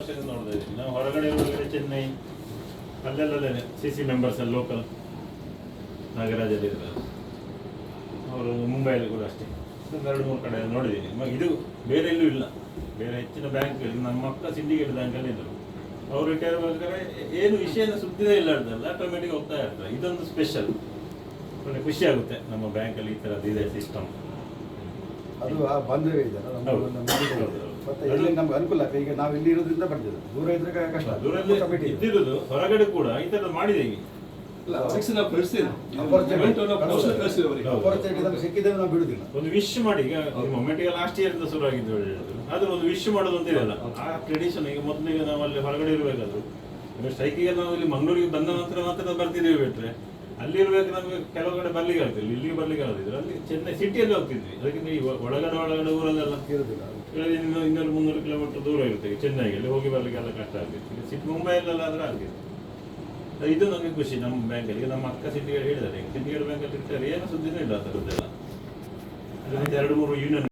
ನೋಡ್ತಾ ಇದ್ದೀವಿ ನಾವು ಹೊರಗಡೆ ಚೆನ್ನೈ ಅಲ್ಲೆಲ್ಲ ಸಿ ಸಿ ಮೆಂಬರ್ಸ್ ಅಲ್ಲಿ ಲೋಕಲ್ ನಾಗರಾಜಲ್ಲಿ ಇದ್ದಾರೆ ಅವರು ಮುಂಬೈಯಲ್ಲಿ ಕೂಡ ಅಷ್ಟೇ ಎರಡು ಮೂರು ಕಡೆ ನೋಡಿದ್ದೀನಿ ಇದು ಬೇರೆ ಎಲ್ಲೂ ಇಲ್ಲ. ಬೇರೆ ಹೆಚ್ಚಿನ ಬ್ಯಾಂಕ್ಗಳಲ್ಲಿ ನಮ್ಮ ಅಕ್ಕ ಸಿಂಡಿಕೇಟ್ ಬ್ಯಾಂಕಲ್ಲಿ ಇದ್ದರು ಅವರು ರಿಟೈರ್ ಬೇಕಾದ್ರೆ ಏನು ವಿಷಯನ ಸುದ್ದಿನೇ ಇಲ್ಲ ಹೇಳ್ತಾರಲ್ಲ ಆಟೋಮೆಟಿಕ್ ಹೋಗ್ತಾ ಇರ್ತಾರೆ. ಇದೊಂದು ಸ್ಪೆಷಲ್ ಒಳ್ಳೆ ಖುಷಿ ಆಗುತ್ತೆ ನಮ್ಮ ಬ್ಯಾಂಕಲ್ಲಿ ಈ ಥರದ್ದು ಇದೆ ಸಿಸ್ಟಮ್. ಅದು ಆ ಬಾಂಧವ್ಯ ಇದೆಯಲ್ಲ ಮತ್ತೆ ಇಲ್ಲಿ ನಮ್ಗೆ ಅನುಕೂಲ ಆಗ್ತದೆ. ಈಗ ನಾವು ಇಲ್ಲಿ ಇರೋದ್ರಿಂದ ಬರ್ತಿದ್ದು ದೂರ ಇದ್ರೆ ಕಷ್ಟ. ದೂರದಲ್ಲಿ ಇದ್ದಿರೋದು ಹೊರಗಡೆ ಕೂಡ ಈ ಥರದ್ದು ಮಾಡಿದೆ ಈಗ ಸಿಕ್ಕಿದ್ರೆ ನಾವು ಬಿಡುದಿಲ್ಲ. ಒಂದು ವಿಶ್ ಮಾಡಿ ಈಗ ಮೊಮೆಂಟಿಗೆ ಲಾಸ್ಟ್ ಇಯರ್ ಇಂದ ಶುರು ಆಗಿದ್ದು ಹೇಳಿದ್ರು ಆದ್ರೆ ಒಂದು ವಿಶ್ ಮಾಡೋದು ಅಂತ ಇರಲ್ಲ ಆ ಟ್ರೆಡಿಷನ್. ಈಗ ಮೊದಲಿಗೆ ನಾವು ಅಲ್ಲಿ ಹೊರಗಡೆ ಇರಬೇಕಾದ್ರು ಸ್ಟ್ರೈಕಿಗೆ ನಾವು ಇಲ್ಲಿ ಮಂಗಳೂರಿಗೆ ಬಂದ ನಂತರ ಮಾತ್ರ ಬರ್ತಿದ್ದೀವಿ ಬಿಟ್ರೆ ಅಲ್ಲಿ ಇರ್ಬೇಕು ನಮಗೆ ಕೆಲವು ಕಡೆ ಬರ್ಲಿಕ್ಕೆ ಆಗ್ತಿಲ್ಲ, ಇಲ್ಲಿಗೆ ಬರ್ಲಿಕ್ಕೆ ಆಗದಿದ್ರು ಅಲ್ಲಿ ಚೆನ್ನೈ ಸಿಟಿಯಲ್ಲಿ ಹೋಗ್ತಿದ್ವಿ. ಅದಕ್ಕಿಂತ ಈ ಒಳಗಡೆ ಊರಲ್ಲೆಲ್ಲ ಇರುದಿಲ್ಲ. 200-300 ಕಿಲೋಮೀಟರ್ ದೂರ ಇರುತ್ತೆ ಚೆನ್ನೈಗೆ, ಅಲ್ಲಿ ಹೋಗಿ ಬರ್ಲಿಕ್ಕೆಲ್ಲ ಕಷ್ಟ ಆಗ್ತಿತ್ತು. ಈಗ ಸಿಟಿ ಮುಂಬೈಯಲ್ಲೆಲ್ಲ ಆದ್ರೆ ಆಗ್ತಿತ್ತು. ಇದು ನನಗೆ ಖುಷಿ ನಮ್ಮ ಬ್ಯಾಂಕಲ್ಲಿ. ಈಗ ನಮ್ಮ ಅಕ್ಕ ಸಿಟಿಗೆ ಹೇಳಿದ್ದಾರೆ ಸಿಟಿಗೇಟ್ ಬ್ಯಾಂಕಲ್ಲಿ ಇರ್ತಾರೆ ಏನು ಸುದ್ದಿನೂ ಇಲ್ಲ ಆ ಥರದ್ದೆಲ್ಲ. 2-3 ಯೂನಿಯನ್